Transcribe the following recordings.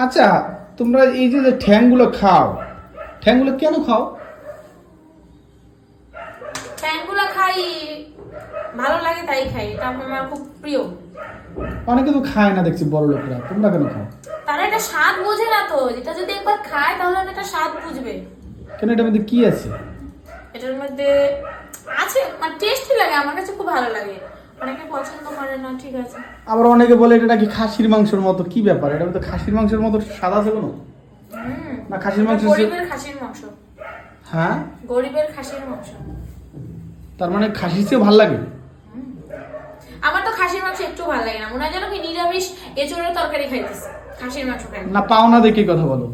আচ্ছা, তোমরা এই যে ঠ্যাংগুলো খাও, ঠ্যাংগুলো কেন খাও? ঠ্যাংগুলো খাই, ভালো লাগে তাই খাই, এটা আমার খুব প্রিয়। অনেকে তো খায় না দেখছি বড় লোকরা, তোমরা কেন খাও? তারা এটা স্বাদ বোঝে না তো, যেটা যদি একবার খায় তাহলে এটা স্বাদ বুঝবে। কেন, এটার মধ্যে কি আছে? এটার মধ্যে আছে মানে টেস্টি লাগে, আমার কাছে খুব ভালো লাগে। অনেকে পছন্দ করে না, ঠিক আছে। আবার অনেকে বলে এটা নাকি খাসির মাংসের মতো, কি ব্যাপার? এটা তো খাসির মাংসের মতো স্বাদ আছে কোনো? না খাসির মাংস, গরিবের খাসির মাংস। হ্যাঁ, গরিবের খাসির মাংস। তার মানে খাসির চেয়ে ভালো লাগে? আমার তো খাসির মাংস একটু ভালো লাগে না, মনে হয় যেন কি নিরামিষ এঁচোড়ের তরকারি খাইতেছে, খাসির মাংস খাই না। পাও না দেখে কথা বলো,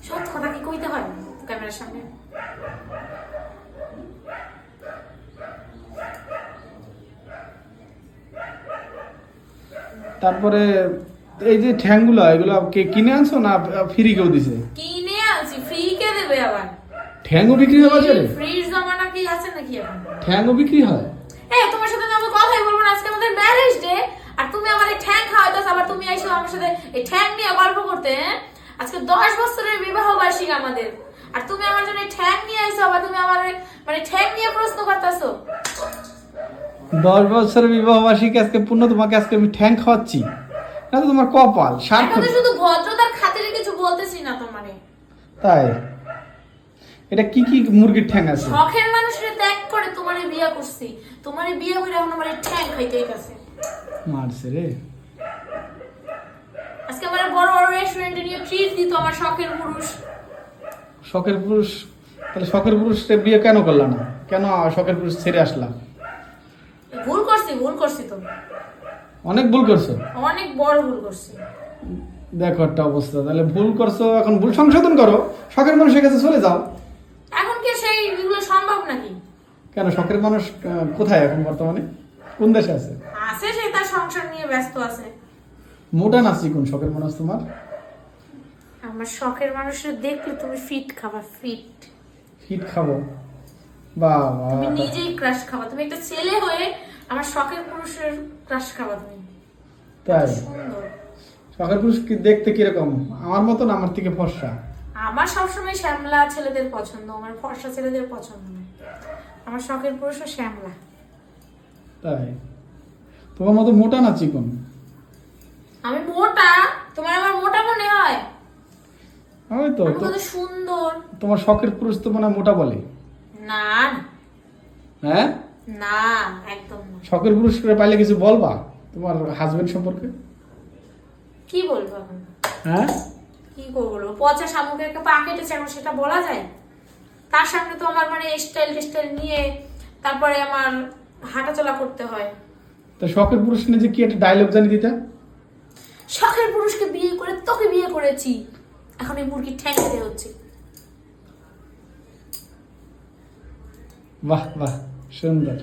সব কথা কি কইতে হয় ক্যামেরার সামনে? তারপরে এই যে ঠ্যাংগুলো, এগুলো কিনে আনছো না ফ্রি কেউ দিছে? কিনে আনছি, ফ্রি কে দেবে আবার? ঠ্যাংও বিক্রি হয় বাজারে? ফ্রিজ জমানা কি আছে নাকি এখন? ঠ্যাংও বিক্রি হয়? এই তোমার সাথে আমি কথাই বলবো না, আজকে আমাদের ম্যারেজ ডে, আর তুমি আমার এই ঠ্যাং খাওয়াইতেছ, আবার তুমি আইসো আমার সাথে এই ঠ্যাং নিয়ে গল্প করতে। হ্যাঁ, আজকে 10 বছরের বিবাহ বার্ষিকী আমাদের, আর তুমি আমার জন্য ঠ্যাং নিয়ে আইসো, আবার তুমি আমার মানে ঠ্যাং নিয়ে প্রশ্ন করতেছো। 10 বছরের বিবাহ বার্ষিকী আজকে পূর্ণ, তোমাকে আজকে আমি ঠ্যাং খাওয়াচ্ছি? না তো তোমার কপাল সার্থক। শুধু ভদ্রতার খাতিরে কিছু বলতেছি না তোমারে। তাই? এটা কি কি মুরগির ঠ্যাং আছে? শখের মানুষের ত্যাগ করে তোমারে বিয়ে করছি, তোমারে বিয়ে করে এখন আমার ঠ্যাং খাইতে গেছে। মারছে রে। আজকে আমার বড় বড় রেস্টুরেন্টে নিয়ে ট্রিট দিত আমার শখের পুরুষ। শখের পুরুষ? তাহলে শখের পুরুষকে বিয়ে কেন করলা না? কেন শখের পুরুষ ছেড়ে আসলা? ভুল করছি তো, অনেক ভুল করছো, অনেক বড় ভুল করছি। দেখো একটা অবস্থা। তাহলে ভুল করছো, এখন ভুল সংশোধন করো, শখের মানুষের কাছে চলে যাও। এখন কি সেই এগুলো সম্ভব নাকি? কেন, শখের মানুষ কোথায় এখন বর্তমানে, কোন দেশে আছে? আছে, সে তার সংসার নিয়ে ব্যস্ত আছে। মোটা নাচি কোন শখের মানুষ তোমার? আমার শখের মানুষের দেখলে তুমি ফিট খাবা, ফিট। ফিট খাবো? বাবা, তুমি নিজেই ক্রাশ খাবা, তুমি একটা ছেলে হয়ে আমার শখের পুরুষের ক্রাশ খাবা তুমি। তাই? সুন্দর। শখের পুরুষ কি দেখতে কিরকম? আমার মতন, আমার থেকে ফর্সা? আমার সবসময় শ্যামলা ছেলেদের পছন্দ, আমার ফর্সা ছেলেদের পছন্দ না। আমার শখের পুরুষও শ্যামলা। তাই? তোমার মতো মোটা না চিকন? আমি মোটা? তোমার আমার মোটা মনে হয়? আমি তো আমি কত সুন্দর। তোমার শখের পুরুষ তো মনে হয় মোটা বলে? না হ্যাঁ, না, একদম না। শখের পুরুষ করে পাইলে কিছু বলবা তোমার হাজবেন্ড সম্পর্কে? কি বলবো এখন? হ্যাঁ, কি বলবো? পচা শামুকের একটা পা কেটেছে, এখন সেটা বলা যায়? তার সামনে তো আমার মানে স্টাইল নিয়ে তারপরে আমার হাঁটাচলা করতে হয়। তো শখের পুরুষ নিয়ে যে কি একটা ডায়লগ জানি দিতে। শখের পুরুষকে বিয়ে করে তোকে বিয়ে করেছি, এখন এই মুরগির ঠ্যাং খেতে হচ্ছে। বাহ বাহ, সুন্দর।